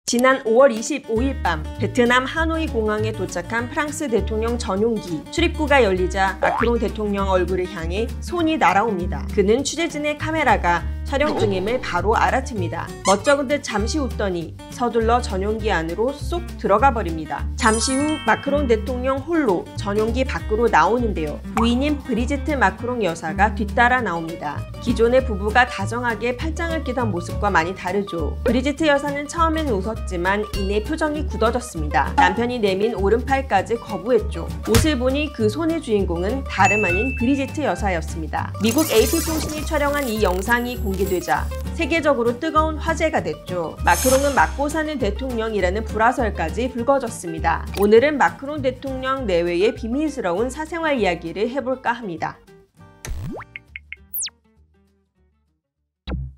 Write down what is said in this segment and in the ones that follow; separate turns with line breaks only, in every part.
지난 5월 25일 밤 베트남 하노이 공항에 도착한 프랑스 대통령 전용기 출입구가 열리자 마크롱 대통령 얼굴을 향해 손이 날아옵니다. 그는 취재진의 카메라가 촬영 중임을 바로 알아챕니다. 멋쩍은 듯 잠시 웃더니 서둘러 전용기 안으로 쏙 들어가 버립니다. 잠시 후 마크롱 대통령 홀로 전용기 밖으로 나오는데요. 부인인 브리지트 마크롱 여사가 뒤따라 나옵니다. 기존의 부부가 다정하게 팔짱을 끼던 모습과 많이 다르죠. 브리지트 여사는 처음엔 웃었지만 이내 표정이 굳어졌습니다. 남편이 내민 오른팔까지 거부했죠. 옷을 보니 그 손의 주인공은 다름 아닌 브리지트 여사였습니다. 미국 AP통신이 촬영한 이 영상이 공개되자 세계적으로 뜨거운 화제가 됐죠. 마크롱은 맞고 사는 대통령이라는 불화설까지 불거졌습니다. 오늘은 마크롱 대통령 내외의 비밀스러운 사생활 이야기를 해볼까 합니다.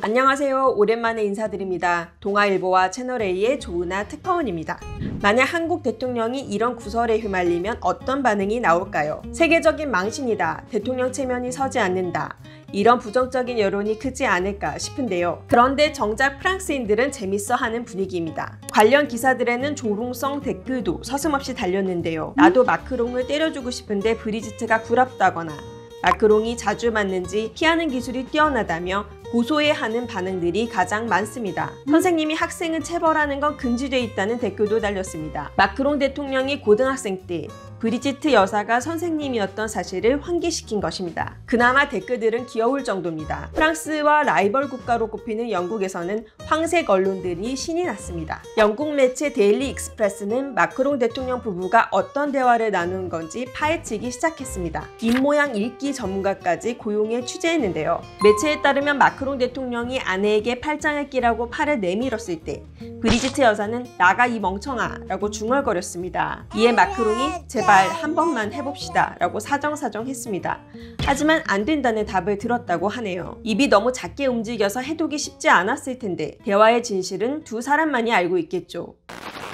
안녕하세요. 오랜만에 인사드립니다. 동아일보와 채널A의 조은아 특파원입니다. 만약 한국 대통령이 이런 구설에 휘말리면 어떤 반응이 나올까요? 세계적인 망신이다. 대통령 체면이 서지 않는다. 이런 부정적인 여론이 크지 않을까 싶은데요. 그런데 정작 프랑스인들은 재밌어하는 분위기입니다. 관련 기사들에는 조롱성 댓글도 서슴없이 달렸는데요. 나도 마크롱을 때려주고 싶은데 브리지트가 부럽다거나 마크롱이 자주 맞는지 피하는 기술이 뛰어나다며 고소해하는 반응들이 가장 많습니다. 선생님이 학생을 체벌하는 건 금지돼 있다는 댓글도 달렸습니다. 마크롱 대통령이 고등학생 때 브리지트 여사가 선생님이었던 사실을 환기시킨 것입니다. 그나마 댓글들은 귀여울 정도입니다. 프랑스와 라이벌 국가로 꼽히는 영국에서는 황색 언론들이 신이 났습니다. 영국 매체 데일리 익스프레스는 마크롱 대통령 부부가 어떤 대화를 나눈 건지 파헤치기 시작했습니다. 입모양 읽기 전문가까지 고용해 취재했는데요. 매체에 따르면 마크롱 대통령이 아내에게 팔짱을 끼라고 팔을 내밀었을 때 브리지트 여사는 나가 이 멍청아 라고 중얼거렸습니다. 이에 마크롱이 제발 한 번만 해봅시다 라고 사정사정 했습니다. 하지만 안 된다는 답을 들었다고 하네요. 입이 너무 작게 움직여서 해독이 쉽지 않았을 텐데 대화의 진실은 두 사람만이 알고 있겠죠.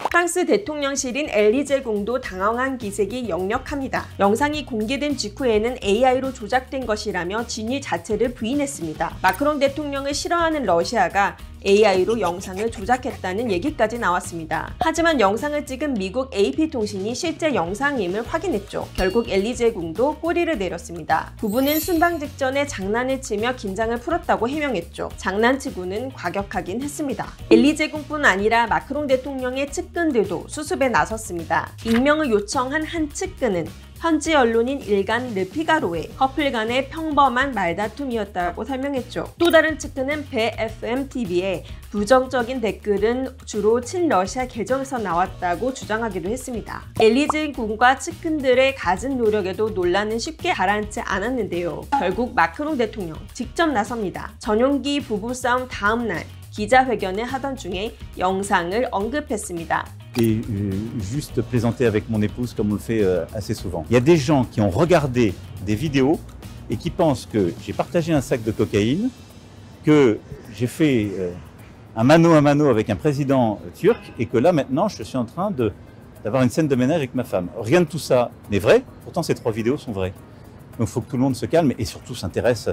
프랑스 대통령실인 엘리제 궁도 당황한 기색이 역력합니다. 영상이 공개된 직후에는 AI로 조작된 것이라며 진위 자체를 부인했습니다. 마크롱 대통령을 싫어하는 러시아가 AI로 영상을 조작했다는 얘기까지 나왔습니다. 하지만 영상을 찍은 미국 AP통신이 실제 영상임을 확인했죠. 결국 엘리제 궁도 꼬리를 내렸습니다. 부부는 순방 직전에 장난을 치며 긴장을 풀었다고 해명했죠. 장난치고는 과격하긴 했습니다. 엘리제 궁뿐 아니라 마크롱 대통령의 측근들도 수습에 나섰습니다. 익명을 요청한 한 측근은 현지 언론인 일간 르피가로의 커플 간의 평범한 말다툼이었다고 설명했죠. 또 다른 측근은 BFM-TV에 부정적인 댓글은 주로 친러시아 계정에서 나왔다고 주장하기도 했습니다. 엘리제 궁과 측근들의 갖은 노력에도 논란은 쉽게 가라앉지 않았는데요. 결국 마크롱 대통령 직접 나섭니다. 전용기 부부싸움 다음 날 기자회견을 하던 중에 영상을 언급했습니다.
Et juste plaisanter avec mon épouse comme on le fait assez souvent. Il y a des gens qui ont regardé des vidéos et qui pensent que j'ai partagé un sac de cocaïne, que j'ai fait un mano à mano avec un président turc et que là maintenant je suis en train d'avoir une scène de ménage avec ma femme. Rien de tout ça n'est vrai, pourtant ces trois vidéos sont vraies. Donc il faut que tout le monde se calme et surtout s'intéresse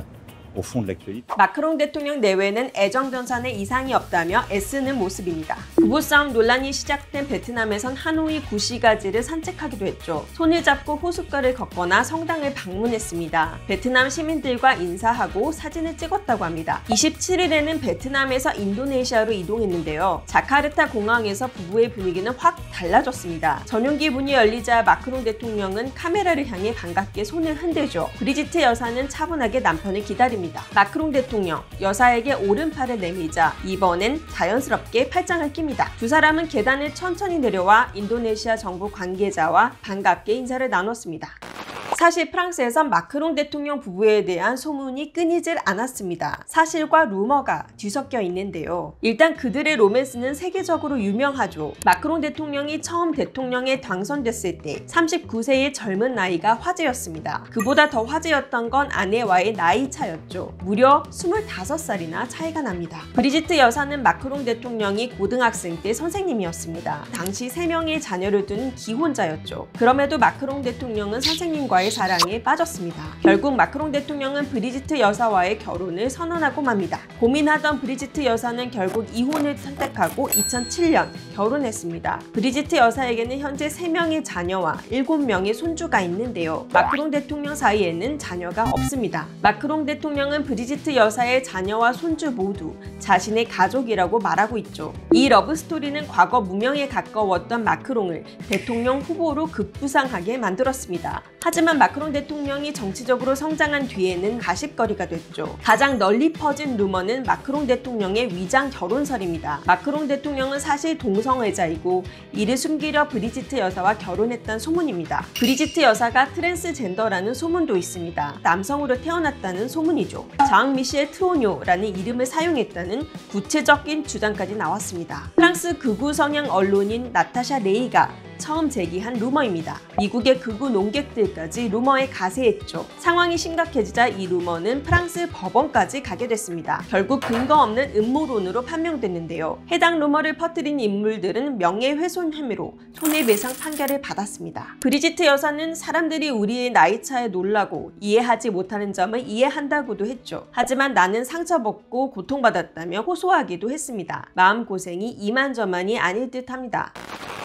au fond de l'actualité.
마크롱 대통령 내외는 애정 변산에 이상이 없다며 애쓰는 모습입니다. 부부싸움 논란이 시작된 베트남에선 하노이 구시가지를 산책하기도 했죠. 손을 잡고 호숫가를 걷거나 성당을 방문했습니다. 베트남 시민들과 인사하고 사진을 찍었다고 합니다. 27일에는 베트남에서 인도네시아로 이동했는데요. 자카르타 공항에서 부부의 분위기는 확 달라졌습니다. 전용기 문이 열리자 마크롱 대통령은 카메라를 향해 반갑게 손을 흔들죠. 브리지트 여사는 차분하게 남편을 기다립니다. 마크롱 대통령, 여사에게 오른팔을 내밀자 이번엔 자연스럽게 팔짱을 낍니다. 두 사람은 계단을 천천히 내려와 인도네시아 정부 관계자와 반갑게 인사를 나눴습니다. 사실 프랑스에선 마크롱 대통령 부부에 대한 소문이 끊이질 않았습니다. 사실과 루머가 뒤섞여 있는데요. 일단 그들의 로맨스는 세계적으로 유명하죠. 마크롱 대통령이 처음 대통령에 당선됐을 때 39세의 젊은 나이가 화제였습니다. 그보다 더 화제였던 건 아내와의 나이 차였죠. 무려 25살이나 차이가 납니다. 브리지트 여사는 마크롱 대통령이 고등학생 때 선생님이었습니다. 당시 3명의 자녀를 둔 기혼자였죠. 그럼에도 마크롱 대통령은 선생님과의 여사의 사랑에 빠졌습니다. 결국 마크롱 대통령은 브리지트 여사와의 결혼을 선언하고 맙니다. 고민하던 브리지트 여사는 결국 이혼을 선택하고 2007년 결혼했습니다. 브리지트 여사에게는 현재 3명의 자녀와 7명의 손주가 있는데요. 마크롱 대통령 사이에는 자녀가 없습니다. 마크롱 대통령은 브리지트 여사의 자녀와 손주 모두 자신의 가족이라고 말하고 있죠. 이 러브스토리는 과거 무명에 가까웠던 마크롱을 대통령 후보로 급부상하게 만들었습니다. 하지만 마크롱 대통령이 정치적으로 성장한 뒤에는 가십거리가 됐죠. 가장 널리 퍼진 루머는 마크롱 대통령의 위장 결혼설입니다. 마크롱 대통령은 사실 동성애자이고 이를 숨기려 브리지트 여사와 결혼했다는 소문입니다. 브리지트 여사가 트랜스젠더라는 소문도 있습니다. 남성으로 태어났다는 소문이죠. 자앙 미셸 트로뇨라는 이름을 사용했다는 구체적인 주장까지 나왔습니다. 프랑스 극우 성향 언론인 나타샤 레이가 처음 제기한 루머입니다. 미국의 극우 농객들까지 루머에 가세했죠. 상황이 심각해지자 이 루머는 프랑스 법원까지 가게 됐습니다. 결국 근거 없는 음모론으로 판명됐는데요. 해당 루머를 퍼뜨린 인물들은 명예훼손 혐의로 손해배상 판결을 받았습니다. 브리지트 여사는 사람들이 우리의 나이 차에 놀라고 이해하지 못하는 점을 이해한다고도 했죠. 하지만 나는 상처받고 고통받았다며 호소하기도 했습니다. 마음고생이 이만저만이 아닐 듯합니다.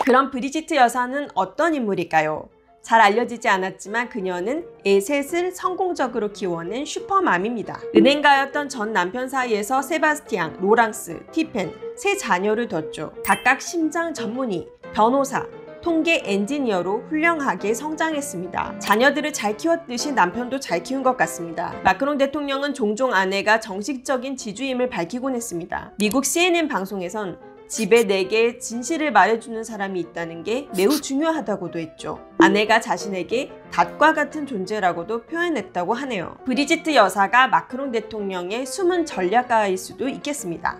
그럼 브리지트 여사는 어떤 인물일까요? 잘 알려지지 않았지만 그녀는 셋을 성공적으로 키워낸 슈퍼맘입니다. 은행가였던 전 남편 사이에서 세바스티앙, 로랑스, 티펜 3 자녀를 뒀죠. 각각 심장 전문의, 변호사, 통계 엔지니어로 훌륭하게 성장했습니다. 자녀들을 잘 키웠듯이 남편도 잘 키운 것 같습니다. 마크롱 대통령은 종종 아내가 정식적인 지주임을 밝히곤 했습니다. 미국 CNN 방송에선 집에 내게 진실을 말해주는 사람이 있다는 게 매우 중요하다고도 했죠. 아내가 자신에게 닷과 같은 존재라고도 표현했다고 하네요. 브리지트 여사가 마크롱 대통령의 숨은 전략가일 수도 있겠습니다.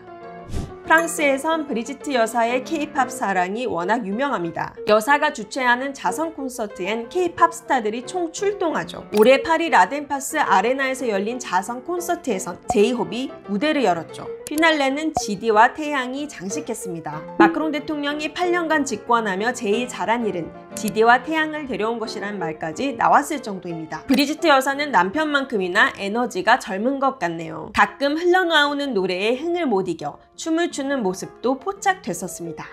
프랑스에선 브리지트 여사의 K-팝 사랑이 워낙 유명합니다. 여사가 주최하는 자선 콘서트엔 K-팝 스타들이 총 출동하죠. 올해 파리 라덴파스 아레나에서 열린 자선 콘서트에선 제이홉이 무대를 열었죠. 피날레는 GD와 태양이 장식했습니다. 마크롱 대통령이 8년간 집권하며 제일 잘한 일은 GD와 태양을 데려온 것이란 말까지 나왔을 정도입니다. 브리지트 여사는 남편만큼이나 에너지가 젊은 것 같네요. 가끔 흘러나오는 노래에 흥을 못 이겨 춤을 추는 모습도 포착됐었습니다.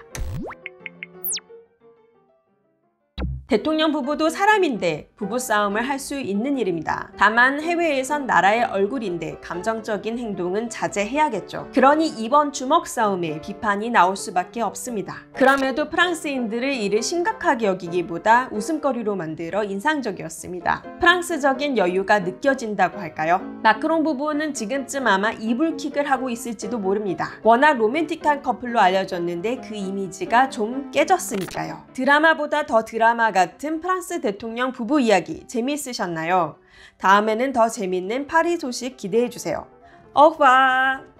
대통령 부부도 사람인데 부부싸움을 할 수 있는 일입니다. 다만 해외에선 나라의 얼굴인데 감정적인 행동은 자제해야겠죠. 그러니 이번 주먹 싸움에 비판이 나올 수밖에 없습니다. 그럼에도 프랑스인들을 이를 심각하게 여기기보다 웃음거리로 만들어 인상적이었습니다. 프랑스적인 여유가 느껴진다고 할까요? 마크롱 부부는 지금쯤 아마 이불킥을 하고 있을지도 모릅니다. 워낙 로맨틱한 커플로 알려졌는데 그 이미지가 좀 깨졌으니까요. 드라마보다 더 드라마 같은 프랑스 대통령 부부 이야기 재미있으셨나요? 다음에는 더 재밌는 파리 소식 기대해주세요. 어후와!